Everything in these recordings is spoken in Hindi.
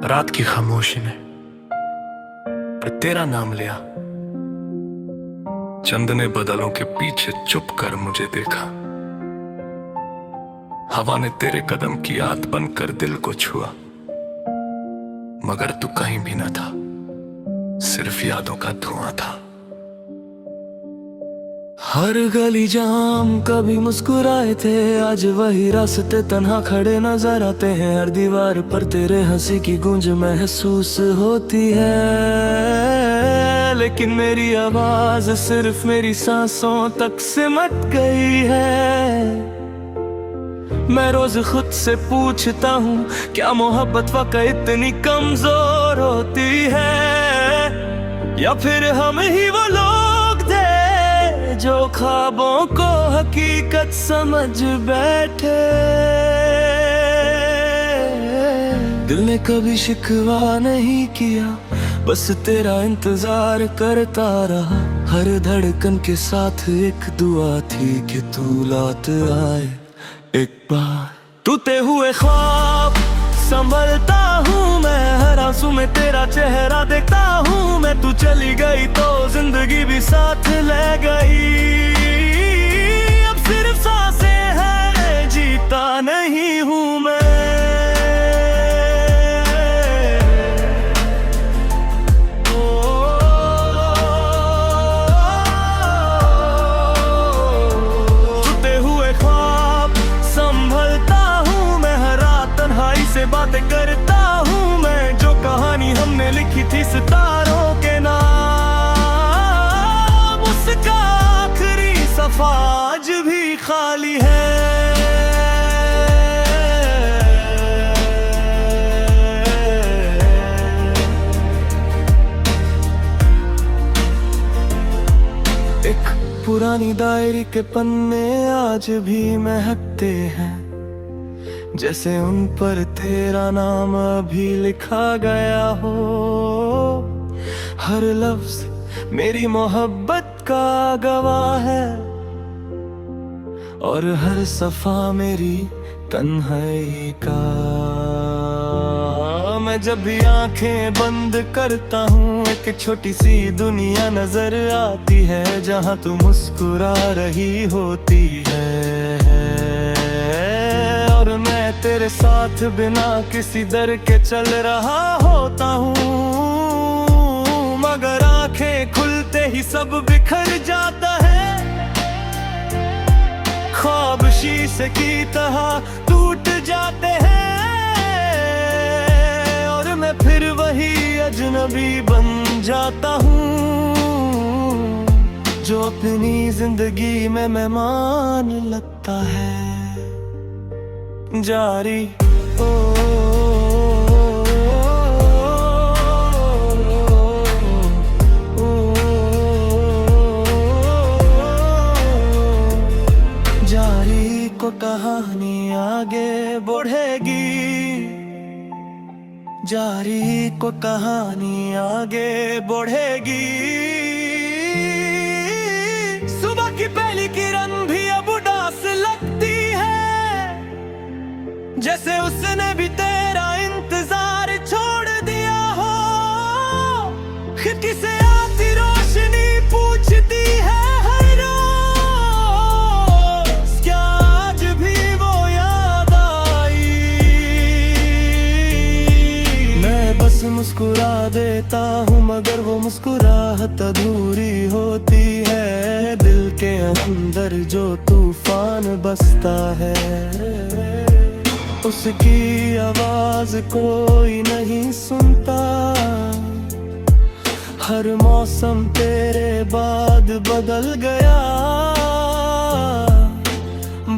रात की खामोशी ने पर तेरा नाम लिया। चंद ने बदलों के पीछे चुप कर मुझे देखा। हवा ने तेरे कदम की आत बनकर दिल को छुआ, मगर तू कहीं भी न था, सिर्फ यादों का धुआं था। हर गली जाम कभी मुस्कुराए थे, आज वही रास्ते तन्हा खड़े नजर आते हैं। हर दीवार पर तेरे हंसी की गूंज महसूस होती है, लेकिन मेरी आवाज सिर्फ मेरी सांसों तक सिमट गई है। मैं रोज खुद से पूछता हूँ, क्या मोहब्बत वाकई इतनी कमजोर होती है, या फिर हम ही वो लोग थे जो ख्वाबों को हकीकत समझ बैठे। दिल ने कभी शिकवा नहीं किया, बस तेरा इंतजार करता रहा। हर धड़कन के साथ एक दुआ थी कि तू लौट आए एक बार। टूटे हुए ख्वाब संभलता हूँ मैं, हर आंसू में तेरा चेहरा देखता हूँ मैं। तू चली गई तो जिंदगी भी साथ ले गई, अब सिर्फ सांसें हैं, जीता नहीं हूँ मैं। टूटे हुए ख्वाब संभलता हूँ मैं, हर रात तन्हाई से बातें करता हूँ मैं। जो कहानी हमने लिखी थी सितारों के नाम, उसका आखिरी सफा आज भी खाली है। एक पुरानी डायरी के पन्ने आज भी महकते हैं, जैसे उन पर तेरा नाम अभी लिखा गया हो। हर लफ्ज मेरी मोहब्बत का गवाह है, और हर सफा मेरी तन्हाई का। मैं जब भी आंखें बंद करता हूँ, एक छोटी सी दुनिया नजर आती है, जहाँ तू मुस्कुरा रही होती है। और मैं तेरे साथ बिना किसी डर के चल रहा होता हूँ, मगर आंखें खुलते ही सब बिखर जाता है। ख्वाब शीशे की तरह टूट जाते हैं, और मैं फिर वही अजनबी बन जाता हूँ, जो अपनी जिंदगी में मेहमान लगता है। जारी जारी को कहानी आगे बढ़ेगी, जारी को कहानी आगे बढ़ेगी। सुबह की पहली किरण भी अब उदास लगती है, जैसे उसने भी तेरा इंतजार छोड़ दिया हो। खिड़की से आती रोशनी पूछती है हर रोज, क्या आज भी वो याद आई। मैं बस मुस्कुरा देता हूँ, मगर वो मुस्कुराहट अधूरी होती है। दिल के अंदर जो तूफान बसता है, उसकी आवाज कोई नहीं सुनता। हर मौसम तेरे बाद बदल गया,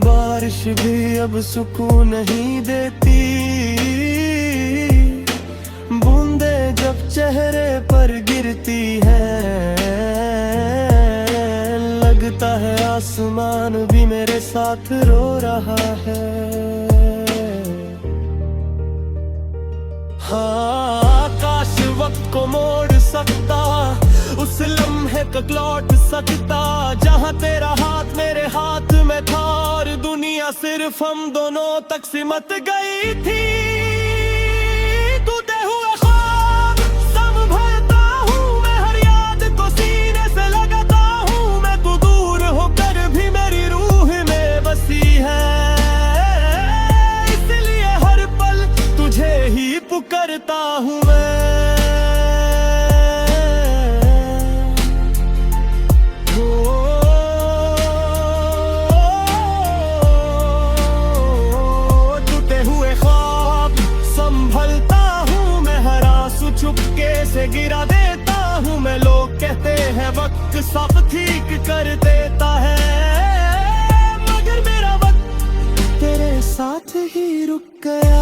बारिश भी अब सुकून नहीं देती। बूंदे जब चेहरे पर गिरती है, लगता है आसमान भी मेरे साथ रो रहा है। हाँ, काश वक्त को मोड़ सकता, उस लम्हे तक लौट सकता, जहाँ तेरा हाथ मेरे हाथ में था, और दुनिया सिर्फ हम दोनों तक सिमट गई थी। टूटे हुए सब ठीक कर देता है, मगर मेरा वक्त तेरे साथ ही रुक गया।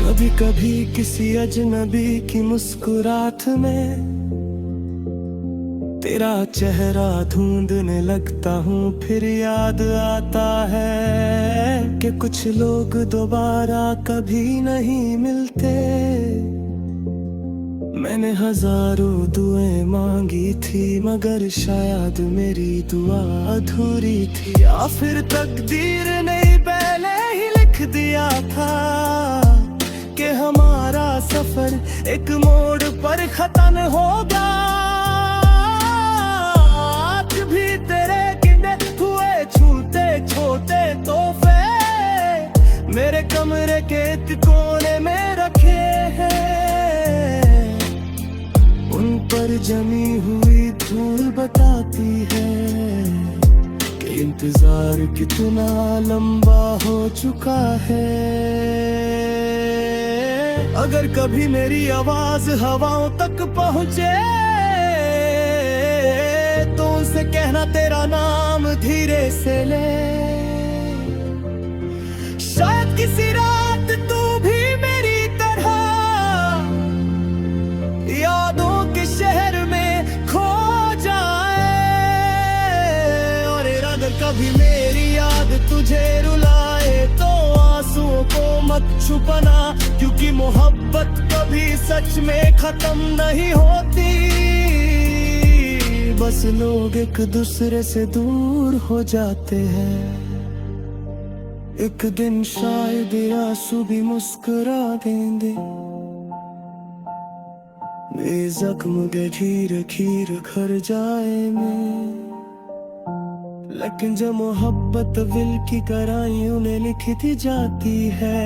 कभी कभी किसी अजनबी की मुस्कुराहट में तेरा चेहरा ढूंढने लगता हूँ, फिर याद आता है कि कुछ लोग दोबारा कभी नहीं मिलते। मैंने हजारों दुआएं मांगी थी, मगर शायद मेरी दुआ अधूरी थी, या फिर तकदीर ने पहले ही लिख दिया था कि हमारा सफर एक मोड़ पर खत्म होगा। आज भी तेरे गिने हुए छूटे छोटे तोहफे मेरे कमरे के कोने में रखे हैं, उन पर जमी हुई धूल बताती है कि इंतजार कितना लंबा हो चुका है। अगर कभी मेरी आवाज हवाओं तक पहुंचे तो उनसे कहना तेरा नाम धीरे से ले। शायद किसी रात तू भी मेरी तरह यादों के शहर में खो जाए, और अगर कभी मेरी याद तुझे रुलाए तो आंसुओं को मत छुपाना, क्योंकि मोहब्बत कभी सच में खत्म नहीं होती, बस लोग एक दूसरे से दूर हो जाते हैं। एक दिन शायद आंसू भी मुस्कुरा देंगे, मेरे जख्म के खीर खीर खर जाए में, लेकिन जो मोहब्बत दिल की कराइयों में लिखी जाती है